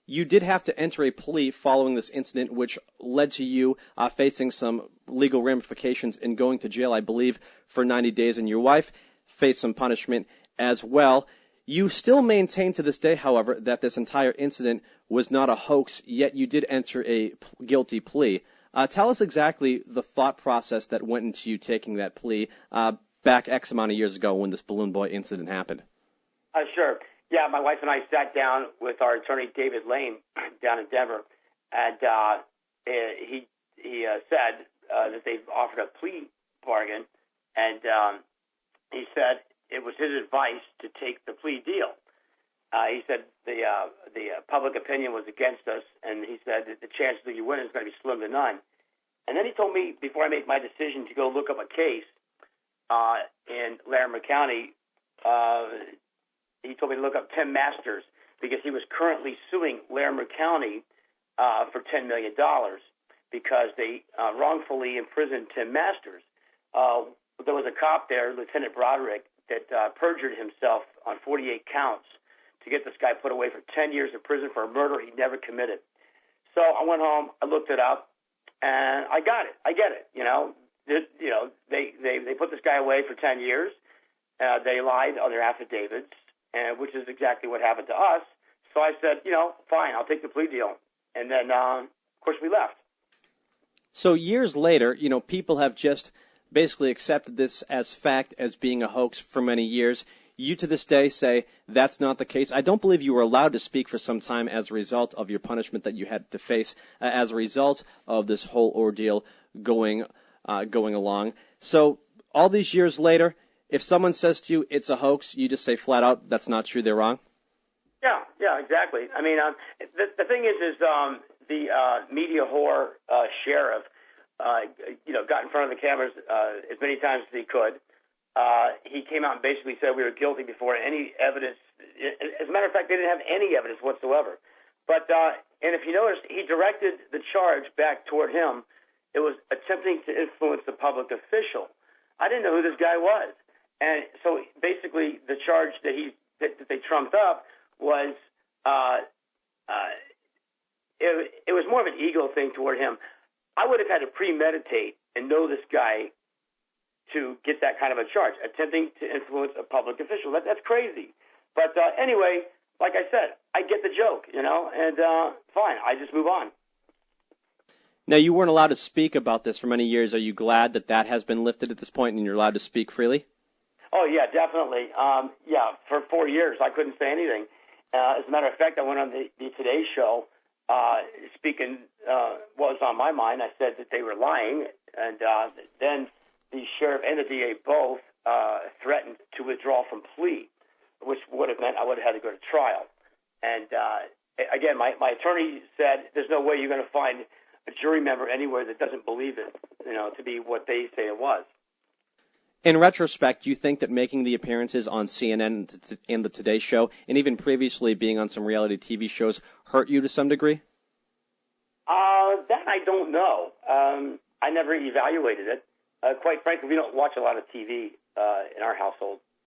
you did have to enter a plea following this incident, which led to you facing some legal ramifications and going to jail, I believe, for 90 days, and your wife faced some punishment as well. You still maintain to this day, however, that this entire incident was not a hoax, yet you did enter a guilty plea. Tell us exactly the thought process that went into you taking that plea back X amount of years ago when this Balloon Boy incident happened. Sure. Yeah, my wife and I sat down with our attorney, David Lane, down in Denver, and he said that they've offered a plea bargain, and he said it was his advice to take the plea deal. He said the public opinion was against us, and he said that the chances of you winning is going to be slim to none. And then he told me, before I made my decision to go look up a case in Larimer County, he told me to look up Tim Masters because he was currently suing Larimer County for $10 million because they wrongfully imprisoned Tim Masters. There was a cop there, Lieutenant Broderick, that perjured himself on 48 counts to get this guy put away for 10 years in prison for a murder he never committed. So I went home, I looked it up, and I got it. I get it. They put this guy away for 10 years. They lied on their affidavits, which is exactly what happened to us. So I said, fine, I'll take the plea deal. And then, of course, we left. So years later, people have just basically accepted this as fact, as being a hoax for many years. You to this day say that's not the case. I don't believe you were allowed to speak for some time as a result of your punishment that you had to face as a result of this whole ordeal going along. So all these years later, if someone says to you it's a hoax, you just say flat out, that's not true, they're wrong? Yeah, exactly. I mean, the thing is the media whore sheriff, got in front of the cameras as many times as he could. He came out and basically said we were guilty before any evidence. As a matter of fact, they didn't have any evidence whatsoever. But and if you notice, he directed the charge back toward him. It was attempting to influence the public official. I didn't know who this guy was. And so basically the charge that they trumped up was it was more of an ego thing toward him. I would have had to premeditate and know this guy to get that kind of a charge, attempting to influence a public official. That's crazy. But anyway, like I said, I get the joke, and fine, I just move on. Now, you weren't allowed to speak about this for many years. Are you glad that has been lifted at this point and you're allowed to speak freely? Oh, yeah, definitely. For 4 years, I couldn't say anything. As a matter of fact, I went on the Today Show speaking what was on my mind. I said that they were lying, and then the sheriff and the DA both threatened to withdraw from plea, which would have meant I would have had to go to trial. And again, my attorney said there's no way you're going to find a jury member anywhere that doesn't believe it, to be what they say it was. In retrospect, do you think that making the appearances on CNN and the Today Show, and even previously being on some reality TV shows, hurt you to some degree? That I don't know. I never evaluated it. Quite frankly, we don't watch a lot of TV in our household.